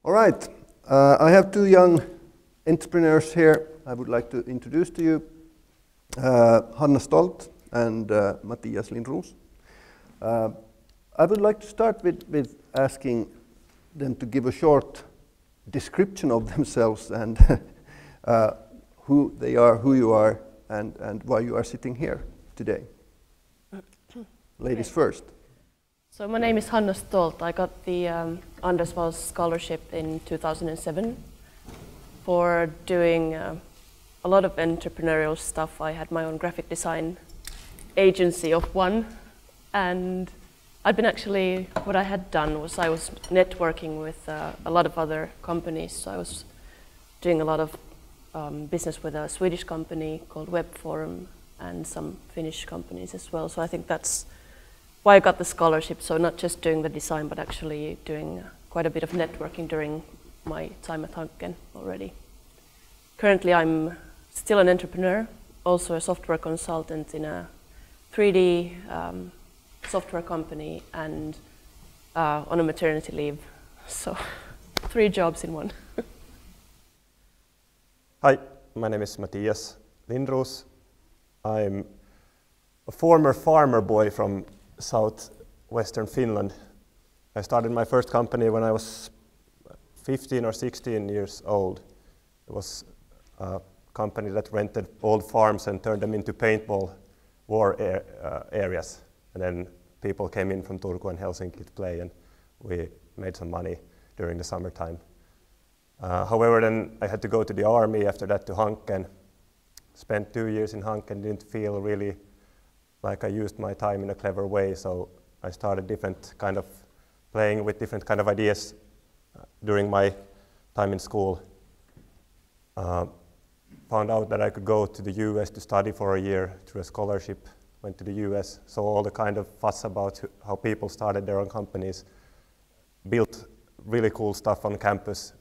All right, I have two young entrepreneurs here I would like to introduce to you, Hanna Stolt and Mattias Lindroos. I would like to start with asking them to give a short description of themselves and who they are, who you are, and why you are sitting here today. Ladies first. So my name is Hanna Stolt. I got the Anders Wall Scholarship in 2007 for doing a lot of entrepreneurial stuff. I had my own graphic design agency of one, and what I had done was I was networking with a lot of other companies. So I was doing a lot of business with a Swedish company called Web Forum and some Finnish companies as well. So I think that's why I got the scholarship. So not just doing the design, but actually doing quite a bit of networking during my time at Hanken already. Currently I'm still an entrepreneur, also a software consultant in a 3D software company and on a maternity leave. So 3 jobs in one. Hi, my name is Mattias Lindroos. I'm a former farmer boy from southwestern Finland. I started my first company when I was 15 or 16 years old. It was a company that rented old farms and turned them into paintball war areas. And then people came in from Turku and Helsinki to play, and we made some money during the summertime. However, then I had to go to the army after that to Hanken. Spent 2 years in Hanken, didn't feel really like I used my time in a clever way, so I started playing with different kind of ideas during my time in school. Found out that I could go to the US to study for a year through a scholarship, went to the US, saw all the kind of fuss about how people started their own companies, built really cool stuff on campus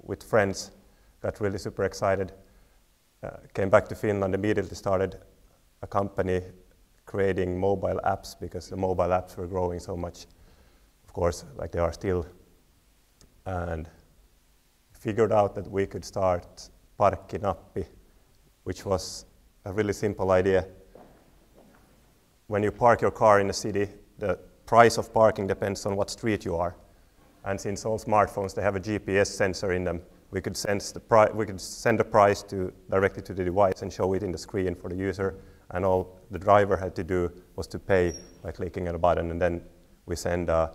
with friends, got really super excited, came back to Finland, immediately started a company creating mobile apps because the mobile apps were growing so much, of course, like they are still, and figured out that we could start Parkkinappi, which was a really simple idea. When you park your car in a city, the price of parking depends on what street you are. And since all smartphones, they have a GPS sensor in them, we could send the price directly to the device and show it in the screen for the user. And all the driver had to do was to pay by clicking on a button, and then we send an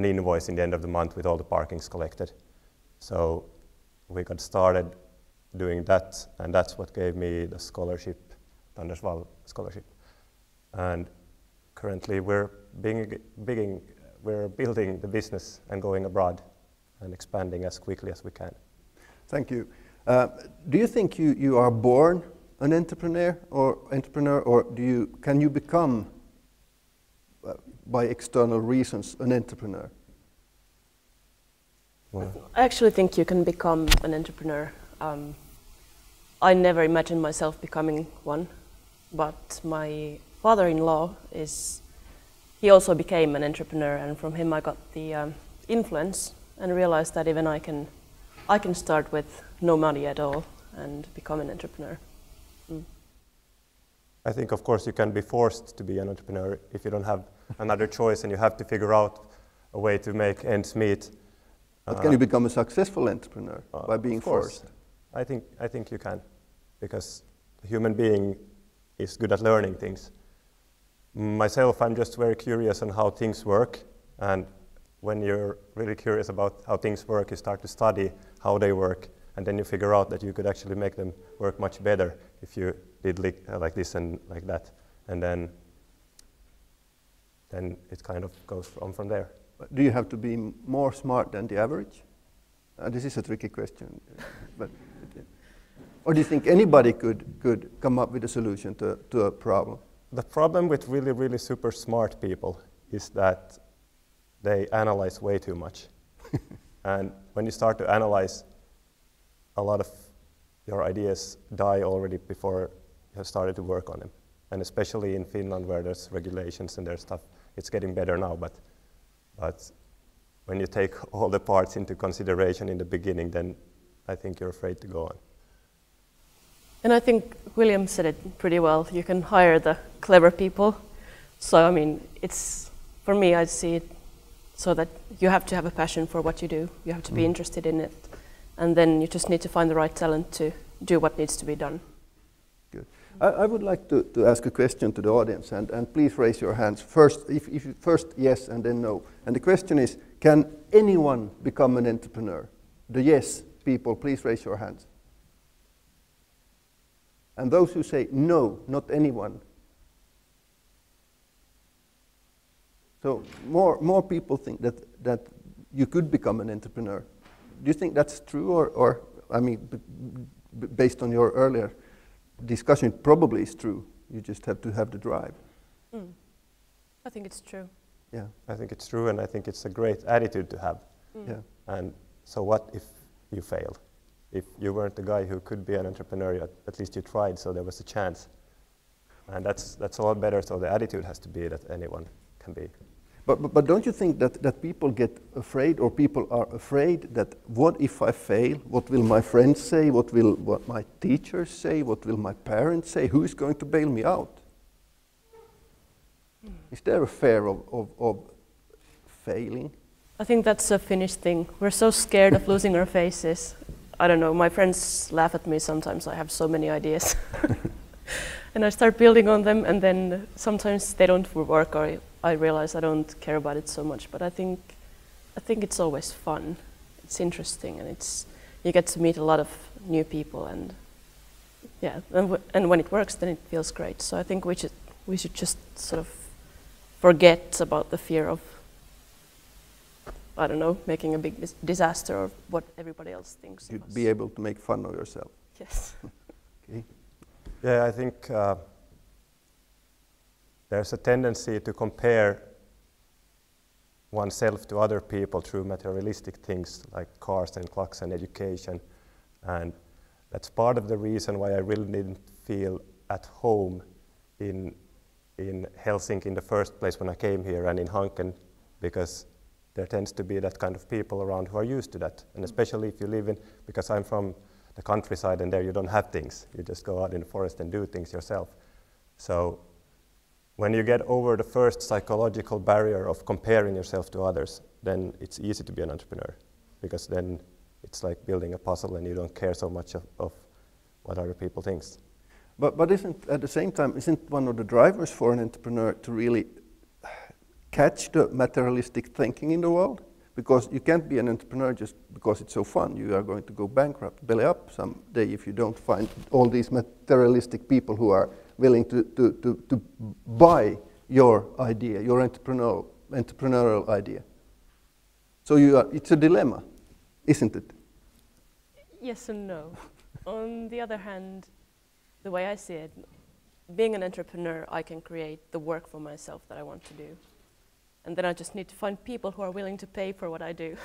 invoice in the end of the month with all the parkings collected. So we got started doing that, and that's what gave me the scholarship, the Anders Wall Scholarship. And currently we're building the business and going abroad and expanding as quickly as we can. Thank you. Do you think you are born an entrepreneur, or can you become, by external reasons, an entrepreneur? Well, I actually think you can become an entrepreneur. I never imagined myself becoming one, but my father-in-law he also became an entrepreneur, and from him I got the influence and realized that even I can start with no money at all and become an entrepreneur. I think, of course, you can be forced to be an entrepreneur if you don't have another choice and you have to figure out a way to make ends meet. But can you become a successful entrepreneur by being forced? I think you can, because the human being is good at learning things. Myself, I'm just very curious on how things work, and when you're really curious about how things work, you start to study how they work, and then you figure out that you could actually make them work much better if you did like this and like that, and then it kind of goes on from there. Do you have to be more smart than the average? This is a tricky question, or do you think anybody could come up with a solution to a problem? The problem with really, really super smart people is that they analyze way too much. And when you start to analyze, a lot of your ideas die already before you have started to work on them. And especially in Finland, where there's regulations and there's stuff, it's getting better now, but when you take all the parts into consideration in the beginning, then I think you're afraid to go on. And I think William said it pretty well. You can hire the clever people. So, I mean, it's, for me, I see it so that you have to have a passion for what you do. You have to be interested in it. And then you just need to find the right talent to do what needs to be done. Good. I would like to ask a question to the audience, and please raise your hands. First, first yes and then no. And the question is, can anyone become an entrepreneur? The yes people, please raise your hands. And those who say no, not anyone. So more people think that you could become an entrepreneur. Do you think that's true, or I mean, based on your earlier discussion, it probably is true. You just have to have the drive. I think it's true. Yeah. I think it's true, and I think it's a great attitude to have. Yeah. And so what if you fail? If you weren't the guy who could be an entrepreneur, at least you tried, so there was a chance. And that's a lot better, so the attitude has to be that anyone can be. But don't you think that people get afraid, or people are afraid that what if I fail? What will my friends say? What will my teachers say? What will my parents say? Who is going to bail me out? Is there a fear of failing? I think that's a Finnish thing. We're so scared of losing our faces. I don't know, my friends laugh at me sometimes. I have so many ideas. And I start building on them, and then sometimes they don't work, or I realize I don't care about it so much. But I think it's always fun. It's interesting, and you get to meet a lot of new people, and yeah, and when it works, then it feels great. So I think we should just sort of forget about the fear of, I don't know, making a big disaster or what everybody else thinks of us. You'd be able to make fun of yourself. Yes. Okay. Yeah, I think there's a tendency to compare oneself to other people through materialistic things like cars and clocks and education. And that's part of the reason why I really didn't feel at home in Helsinki in the first place when I came here, and in Hanken, because there tends to be that kind of people around who are used to that. And especially if you live in, because I'm from the countryside, and there you don't have things. You just go out in the forest and do things yourself. So when you get over the first psychological barrier of comparing yourself to others, then it's easy to be an entrepreneur, because then it's like building a puzzle and you don't care so much of what other people think. But at the same time, isn't one of the drivers for an entrepreneur to really catch the materialistic thinking in the world? Because you can't be an entrepreneur just because it's so fun. You are going to go bankrupt, belly up someday if you don't find all these materialistic people who are willing to buy your idea, your entrepreneurial idea. So it's a dilemma, isn't it? Yes and no. On the other hand, the way I see it, being an entrepreneur, I can create the work for myself that I want to do. And then I just need to find people who are willing to pay for what I do,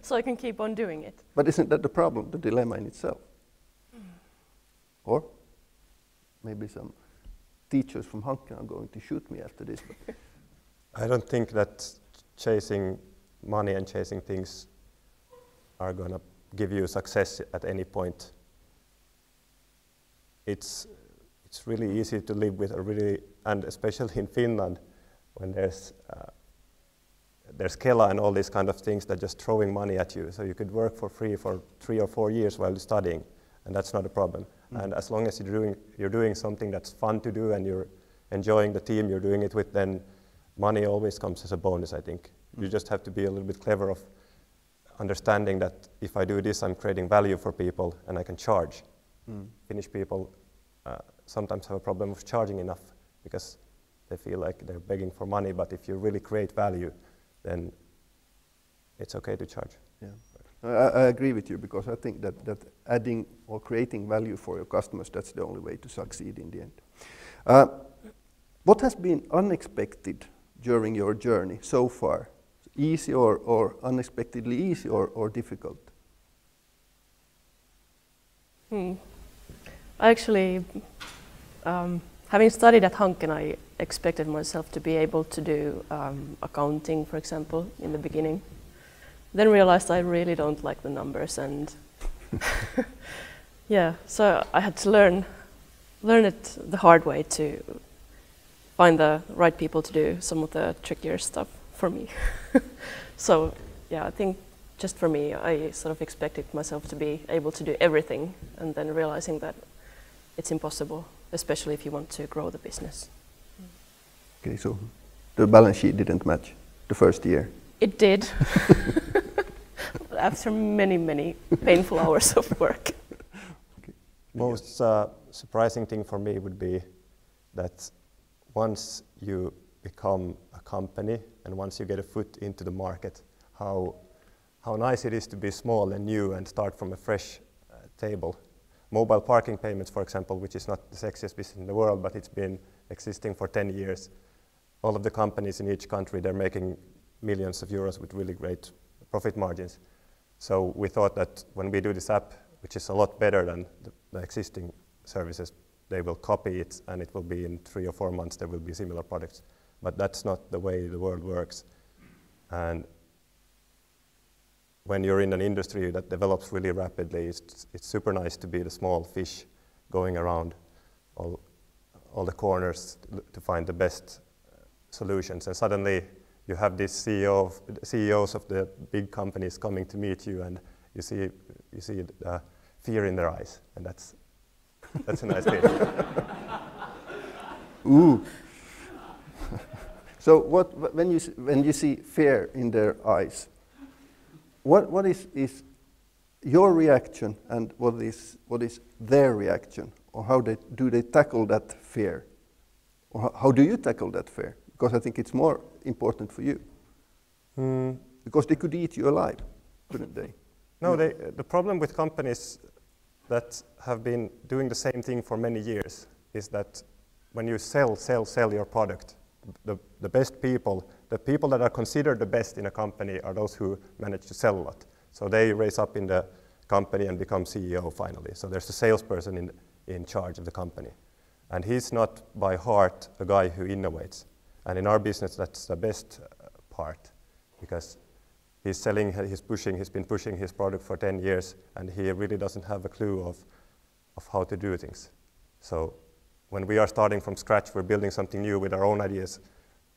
so I can keep on doing it. But isn't that the problem, the dilemma in itself? Or maybe some teachers from Hanken are going to shoot me after this. I don't think that chasing money and chasing things are going to give you success at any point. It's really easy to live with and especially in Finland, when there's Kela and all these kind of things that just throwing money at you. So you could work for free for 3 or 4 years while you're studying, and that's not a problem. And as long as you're doing something that's fun to do and you're enjoying the team you're doing it with, then money always comes as a bonus, I think. You just have to be a little bit clever of understanding that if I do this, I'm creating value for people and I can charge. Finnish people sometimes have a problem of charging enough because they feel like they're begging for money, but if you really create value, then it's okay to charge. Yeah. I agree with you, because I think that adding or creating value for your customers, that's the only way to succeed in the end. What has been unexpected during your journey so far? Easy or unexpectedly easy or difficult? Actually, having studied at Hanken, I expected myself to be able to do accounting, for example, in the beginning. Then realized I really don't like the numbers, and yeah, so I had to learn it the hard way to find the right people to do some of the trickier stuff for me. So yeah, I think just for me, I sort of expected myself to be able to do everything, and then realizing that it's impossible, especially if you want to grow the business. Okay, so the balance sheet didn't match the first year. It did. After many, many painful hours of work. Okay. Most surprising thing for me would be that once you become a company and once you get a foot into the market, how nice it is to be small and new and start from a fresh table. Mobile parking payments, for example, which is not the sexiest business in the world, but it's been existing for 10 years. All of the companies in each country, they're making millions of euros with really great profit margins. So we thought that when we do this app, which is a lot better than the existing services, they will copy it and it will be in 3 or 4 months there will be similar products. But that's not the way the world works. And when you're in an industry that develops really rapidly, it's super nice to be the small fish going around all the corners to find the best solutions. And suddenly you have these CEOs of the big companies coming to meet you, and you see fear in their eyes, and that's a nice thing. Ooh. So when you see fear in their eyes, what is your reaction, and what is their reaction, or how do they tackle that fear, or how do you tackle that fear? Because I think it's more important for you. Because they could eat you alive, couldn't they? No, the problem with companies that have been doing the same thing for many years is that when you sell your product, the best people, the people that are considered the best in a company are those who manage to sell a lot. So they raise up in the company and become CEO finally. So there's a salesperson in charge of the company. And he's not by heart a guy who innovates. And in our business, that's the best part, because he's been pushing his product for 10 years, and he really doesn't have a clue of how to do things. So when we are starting from scratch, we're building something new with our own ideas,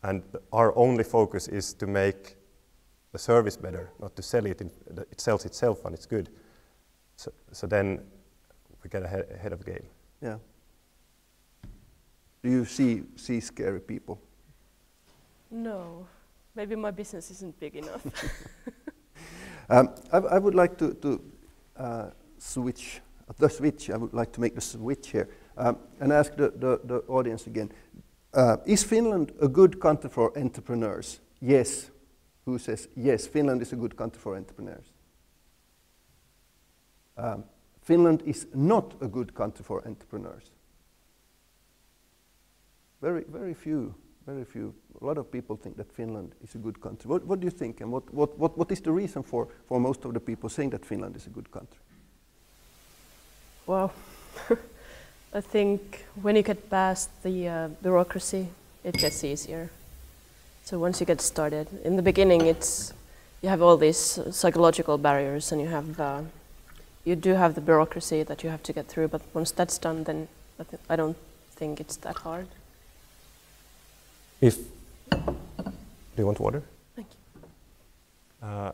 and our only focus is to make the service better, not to sell it. It sells itself and it's good. So then we get ahead of the game. Yeah. Do you see scary people? No, maybe my business isn't big enough. I would like to switch. I would like to make the switch here and ask the audience again. Is Finland a good country for entrepreneurs? Yes. Who says yes? Finland is a good country for entrepreneurs. Finland is not a good country for entrepreneurs. Very few. A lot of people think that Finland is a good country. What do you think, and what is the reason for most of the people saying that Finland is a good country? Well, I think when you get past the bureaucracy, it gets easier. So once you get started, in the beginning, you have all these psychological barriers, and you do have the bureaucracy that you have to get through. But once that's done, then I don't think it's that hard. Do you want water? Thank you.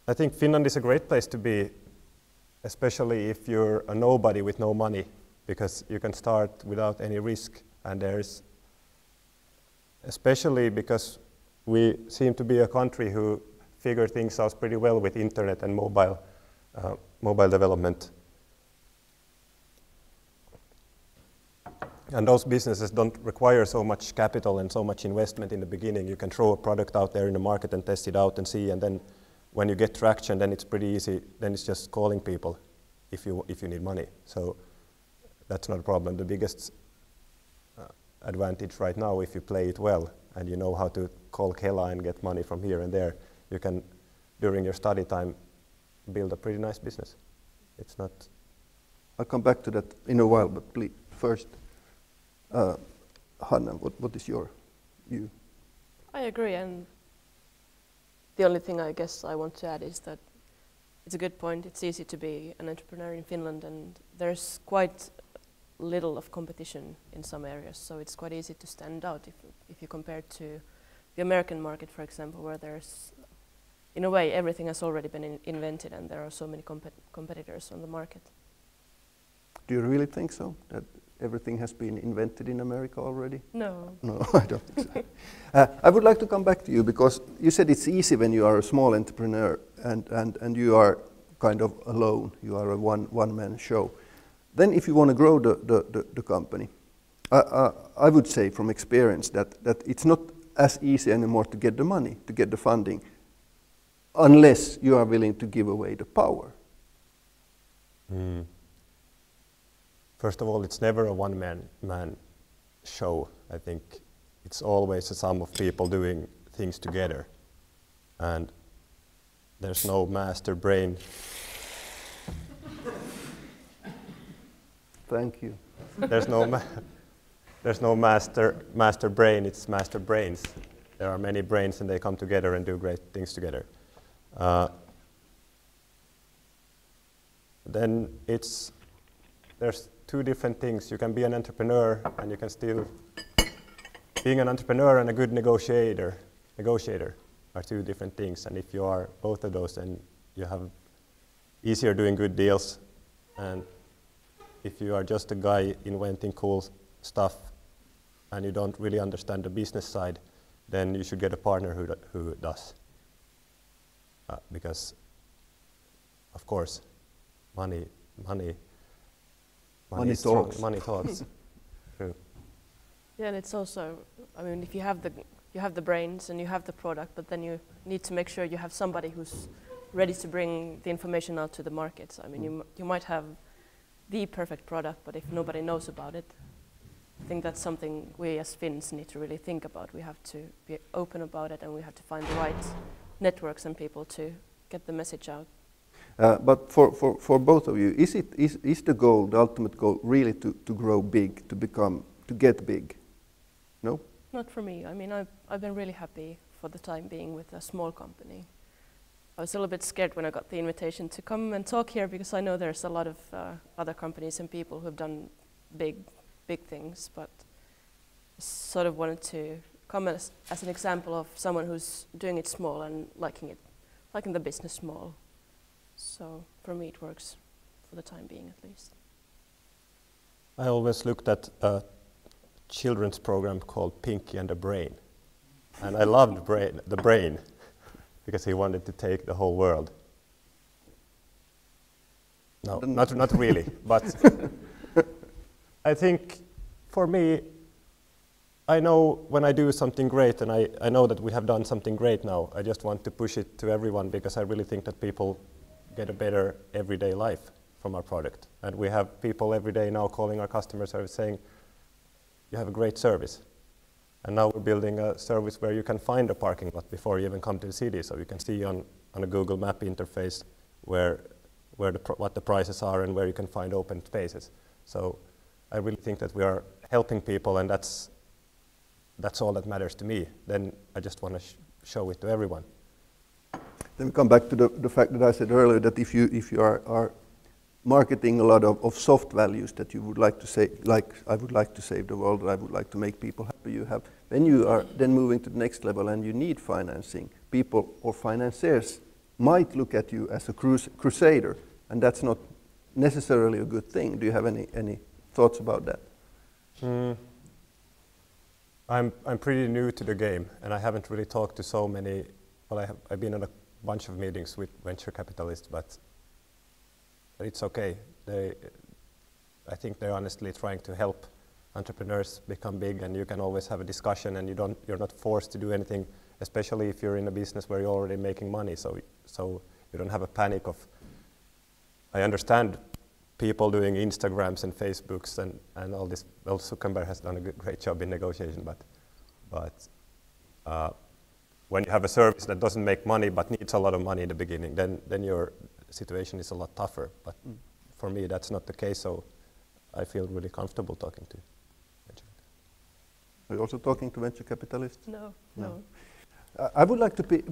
I think Finland is a great place to be, especially if you're a nobody with no money, because you can start without any risk, and especially because we seem to be a country who figure things out pretty well with internet and mobile development. And those businesses don't require so much capital and so much investment in the beginning. You can throw a product out there in the market and test it out and see, and then when you get traction, then it's pretty easy. Then it's just calling people if you need money. So that's not a problem. The biggest advantage right now, if you play it well and you know how to call Kela and get money from here and there, you can, during your study time, build a pretty nice business. It's not... I'll come back to that in a while, but please, first, Hanna, what is your view? I agree, and the only thing I guess I want to add is that it's a good point. It's easy to be an entrepreneur in Finland, and there's quite little of competition in some areas, so it's quite easy to stand out if you compare to the American market, for example, where there's, in a way, everything has already been invented and there are so many competitors on the market. Do you really think so, that everything has been invented in America already? No. No, I don't think so. I would like to come back to you, because you said it's easy when you are a small entrepreneur and you are kind of alone, you are a one-man show. Then if you want to grow the company, I would say from experience that it's not as easy anymore to get the money, to get the funding, unless you are willing to give away the power. First of all, it's never a one-man show. I think it's always a sum of people doing things together. And there's no master brain. Thank you. There's no master brain, it's master brains. There are many brains and they come together and do great things together. Then there's two different things. You can be an entrepreneur and you can still, being an entrepreneur and a good negotiator are two different things. And if you are both of those, then you have easier doing good deals. And if you are just a guy inventing cool stuff and you don't really understand the business side, then you should get a partner who does. Because, of course, money talks. Money talks. True. Yeah, and it's also, I mean, if you have the brains and you have the product, but then you need to make sure you have somebody who's ready to bring the information out to the markets. I mean, you might have the perfect product, but if nobody knows about it, I think that's something we as Finns need to really think about. We have to be open about it, and we have to find the right networks and people to get the message out. But for both of you, is the goal, the ultimate goal, really to grow big, to get big? No? Not for me. I mean, I've been really happy for the time being with a small company. I was a little bit scared when I got the invitation to come and talk here, because I know there's a lot of other companies and people who have done big things, but I sort of wanted to come as an example of someone who's doing it small and liking the business small. So for me it works for the time being, at least. I always looked at a children's program called Pinky and the Brain, and I loved the brain because he wanted to take the whole world. No, not really, but I think for me, I know when I do something great, and I know that we have done something great now, I just want to push it to everyone, because I really think that people get a better everyday life from our product. And we have people every day now calling our customer service saying, you have a great service. And now we're building a service where you can find a parking lot before you even come to the city, so you can see on a Google Map interface what the prices are and where you can find open spaces. So I really think that we are helping people, and that's all that matters to me. Then I just want to show it to everyone. Then we come back to the fact that I said earlier, that if you are marketing a lot of soft values that you would like to say, like I would like to save the world, or I would like to make people happy, then you are then moving to the next level and you need financing. People or financiers might look at you as a crusader, and that's not necessarily a good thing. Do you have any thoughts about that? I'm pretty new to the game, and I haven't really talked to so many. Well, I've been on a bunch of meetings with venture capitalists, but it's okay. I think they're honestly trying to help entrepreneurs become big, and you can always have a discussion, and you're not forced to do anything, especially if you're in a business where you're already making money. So you don't have a panic of. I understand people doing Instagrams and Facebooks and all this. Well, Zuckerberg has done a great job in negotiation, but when you have a service that doesn't make money but needs a lot of money in the beginning, then your situation is a lot tougher. But for me, that's not the case, so I feel really comfortable talking to venture capitalists. Are you also talking to venture capitalists? No. I would like to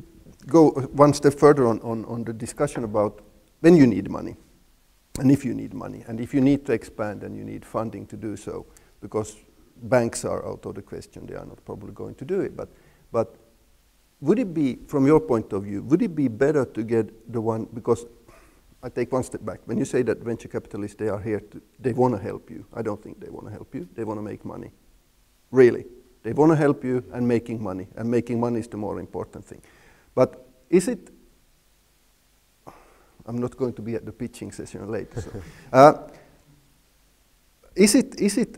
go one step further on the discussion about when you need money, and if you need money, and if you need to expand and you need funding to do so, because banks are out of the question, they are not probably going to do it. But would it be, from your point of view, would it be better to get the one, because I take one step back. When you say that venture capitalists, they are here, they want to help you. I don't think they want to help you. They want to make money. Really. They want to help you and making money is the more important thing. But is it, I'm not going to be at the pitching session later. So, is it,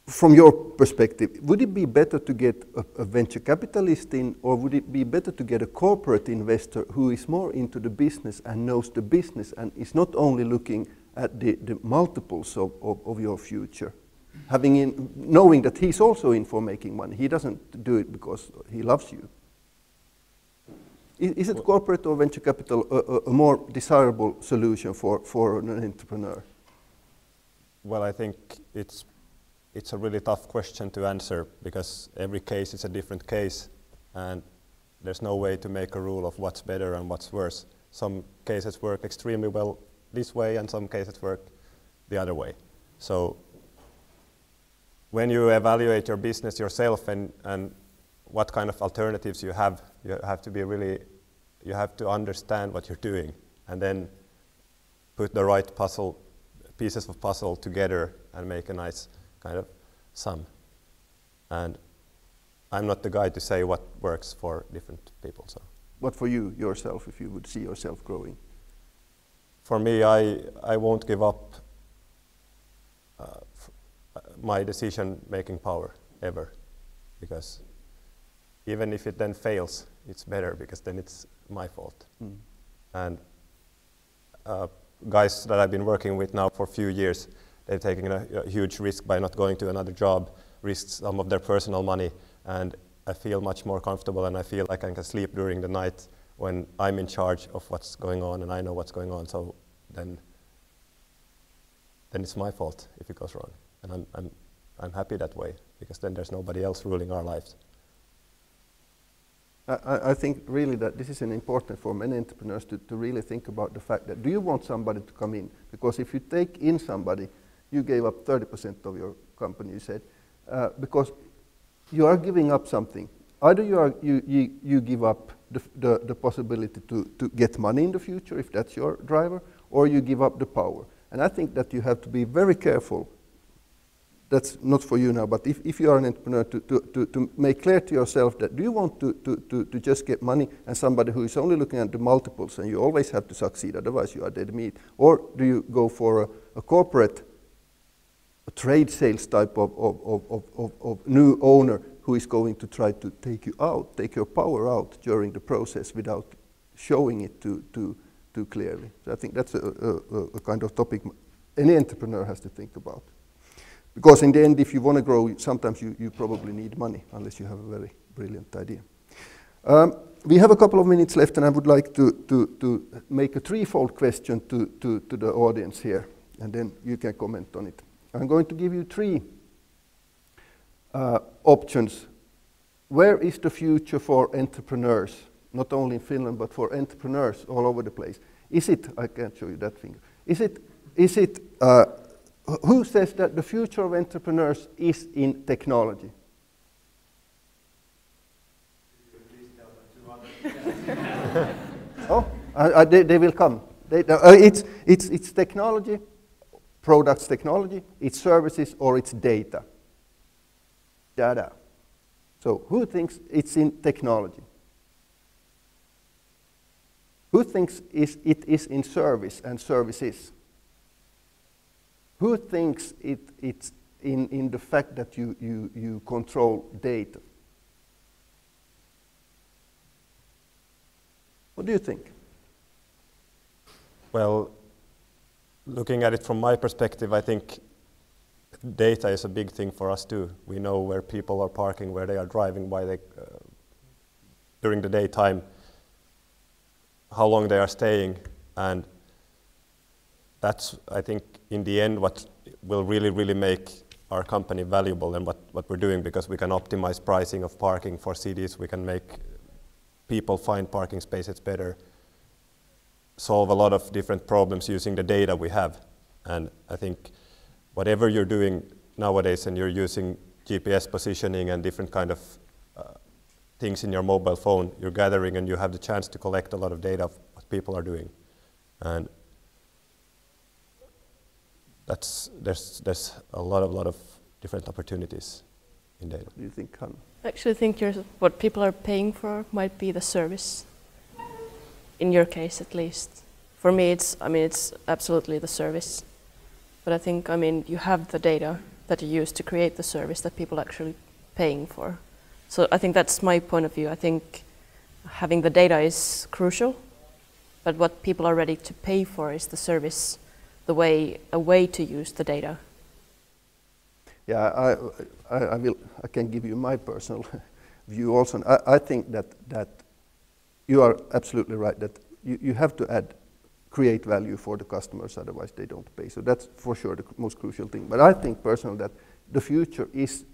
from your perspective, would it be better to get a venture capitalist in, or would it be better to get a corporate investor who is more into the business and knows the business and is not only looking at the multiples of your future, knowing that he's also in for making money? He doesn't do it because he loves you. Is it corporate or venture capital a more desirable solution for an entrepreneur? Well, I think it's a really tough question to answer, because every case is a different case, and there's no way to make a rule of what's better and what's worse. Some cases work extremely well this way, and some cases work the other way. So when you evaluate your business yourself and what kind of alternatives you have to be really, you have to understand what you're doing, and then put the right pieces of puzzle together and make a nice kind of sum. And I'm not the guy to say what works for different people. So, what for you yourself, if you would see yourself growing? For me, I won't give up my decision-making power ever, because even if it then fails, it's better, because then it's my fault. Mm. And guys that I've been working with now for a few years, they've taken a huge risk by not going to another job, risked some of their personal money, and I feel much more comfortable, and I feel like I can sleep during the night when I'm in charge of what's going on and I know what's going on. So then it's my fault if it goes wrong, and I'm happy that way, because then there's nobody else ruling our lives. I think really that this is an important for many entrepreneurs to really think about the fact that, do you want somebody to come in? Because if you take in somebody, you gave up 30% of your company, you said, because you are giving up something. Either you give up the possibility to get money in the future, if that's your driver, or you give up the power. And I think that you have to be very careful. That's not for you now, but if you are an entrepreneur, to make clear to yourself that, do you want to just get money and somebody who is only looking at the multiples, and you always have to succeed, otherwise you are dead meat, or do you go for a corporate, a trade sales type of new owner who is going to try to take you out, take your power out during the process without showing it too clearly? So I think that's a kind of topic any entrepreneur has to think about. Because in the end, if you want to grow, sometimes you probably need money, unless you have a very brilliant idea. We have a couple of minutes left, and I would like to make a threefold question to the audience here, and then you can comment on it. I'm going to give you three options. Where is the future for entrepreneurs, not only in Finland, but for entrepreneurs all over the place? Is it, I can't show you that finger, is it who says that the future of entrepreneurs is in technology? Oh, they will come. It's technology, products technology, it's services, or it's data. Data. So who thinks it's in technology? Who thinks it is in service and services? Who thinks it's in the fact that you control data? What do you think? Well, looking at it from my perspective, I think data is a big thing for us too. We know where people are parking, where they are driving, why they, during the daytime, how long they are staying, and that's, I think, in the end, what will really make our company valuable and what we're doing, because we can optimize pricing of parking for cities, we can make people find parking spaces better, solve a lot of different problems using the data we have. And I think whatever you're doing nowadays and you're using GPS positioning and different kind of things in your mobile phone, you're gathering and you have the chance to collect a lot of data of what people are doing. And there's a lot of different opportunities in data. What do you think, Han? I actually think what people are paying for might be the service. In your case, at least. For me, it's absolutely the service. But I think, you have the data that you use to create the service that people are actually paying for. So I think that's my point of view. I think having the data is crucial, but what people are ready to pay for is the service, a way to use the data. Yeah, I can give you my personal view also. I think that you are absolutely right, that you have to create value for the customers, otherwise they don't pay. So that's for sure the most crucial thing. But I think personally that the future is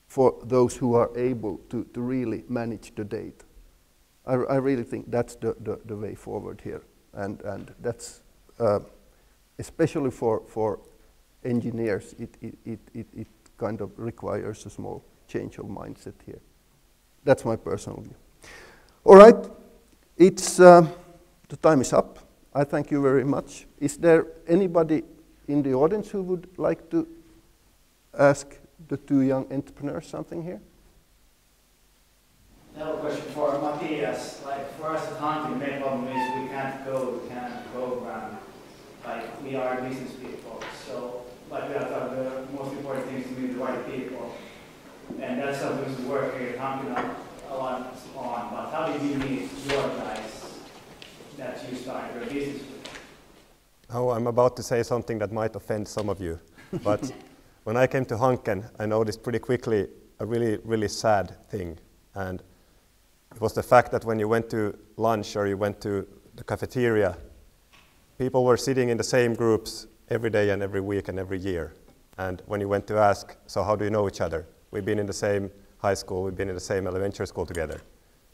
for those who are able to really manage the data. I really think that's the way forward here. And that's, especially for engineers, it kind of requires a small change of mindset here. That's my personal view. All right, the time is up. I thank you very much. Is there anybody in the audience who would like to ask the two young entrepreneurs something here? I have a question for Matthias. Like for us at Hanken, the main problem is we can't code, we can't program. Like we are business people, so like we have the most important thing is to meet the right people, and that's something we work here at Hanken a lot on. But how did you meet your guys that you started your business with? Oh, I'm about to say something that might offend some of you, but when I came to Hanken, I noticed pretty quickly a really, really sad thing, and it was the fact that when you went to lunch or you went to the cafeteria, people were sitting in the same groups every day and every week and every year. And when you went to ask, so how do you know each other? We've been in the same high school, we've been in the same elementary school together.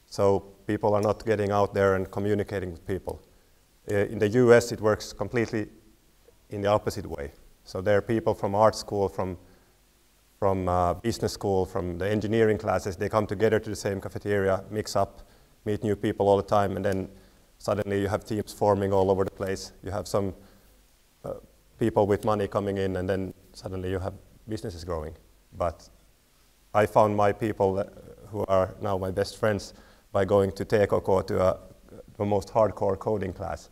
So people are not getting out there and communicating with people. In the US, it works completely in the opposite way. So there are people from art school, from business school, from the engineering classes, they come together to the same cafeteria, mix up, meet new people all the time, and then suddenly you have teams forming all over the place. You have some people with money coming in, and then suddenly you have businesses growing. But I found my people who are now my best friends by going to TKK to the most hardcore coding class.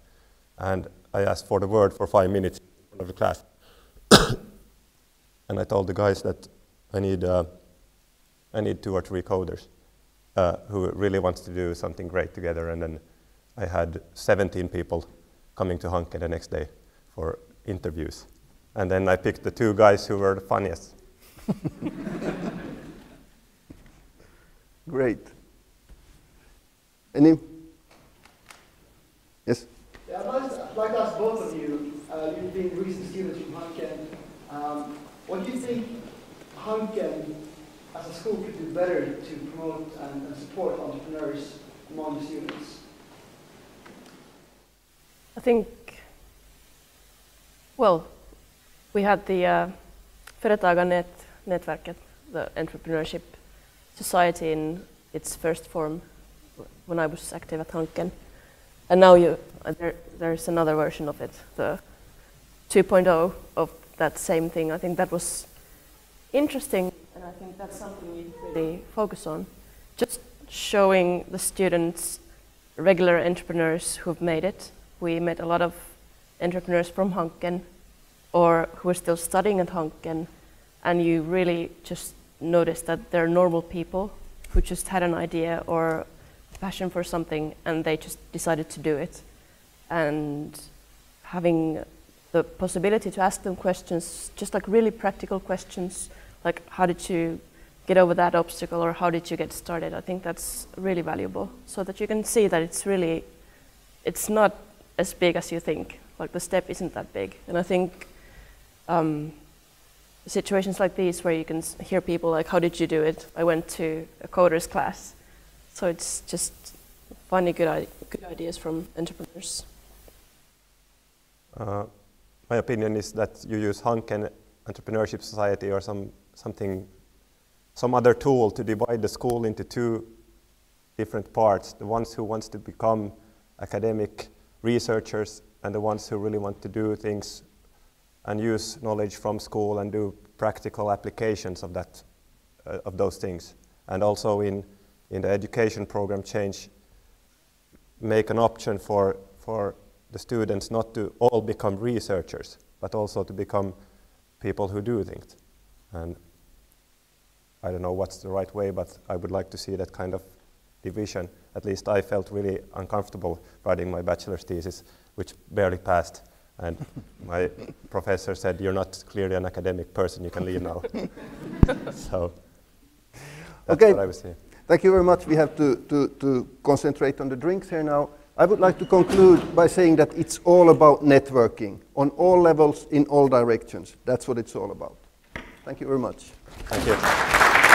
And I asked for the word for 5 minutes in front of the class. And I told the guys that I need 2 or 3 coders who really wants to do something great together. And then I had 17 people coming to Hanken the next day for interviews. And then I picked the 2 guys who were the funniest. Great. Any? Yes? Yeah, I'd like to ask both of you, you've been recent students from Hanken. What do you think Hanken as a school could do better to promote and support entrepreneurs among the students? I think, well, we had the Företagarnätverket, the entrepreneurship society in its first form when I was active at Hanken. And now there's another version of it, the 2.0 of that same thing. I think that was interesting, and I think that's something we really focus on. Just showing the students regular entrepreneurs who've made it. We met a lot of entrepreneurs from Hanken or who are still studying at Hanken, and you really just notice that they're normal people who just had an idea or a passion for something and they just decided to do it. And having the possibility to ask them questions, just like really practical questions, like how did you get over that obstacle or how did you get started? I think that's really valuable, so that you can see that it's not as big as you think. Like the step isn't that big. And I think situations like these where you can hear people like, how did you do it? I went to a coder's class. So it's just finding good ideas from entrepreneurs. My opinion is that you use Hanken Entrepreneurship Society or some other tool to divide the school into two different parts. The ones who wants to become academic researchers and the ones who really want to do things and use knowledge from school and do practical applications of that, of those things. And also in the education program change, make an option for the students not to all become researchers, but also to become people who do things. And I don't know what's the right way, but I would like to see that kind of division. At least I felt really uncomfortable writing my bachelor's thesis, which barely passed. And my professor said, "You're not clearly an academic person, you can leave now." So that's what I was saying. Thank you very much. We have to concentrate on the drinks here now. I would like to conclude by saying that it's all about networking on all levels, in all directions. That's what it's all about. Thank you very much. Thank you.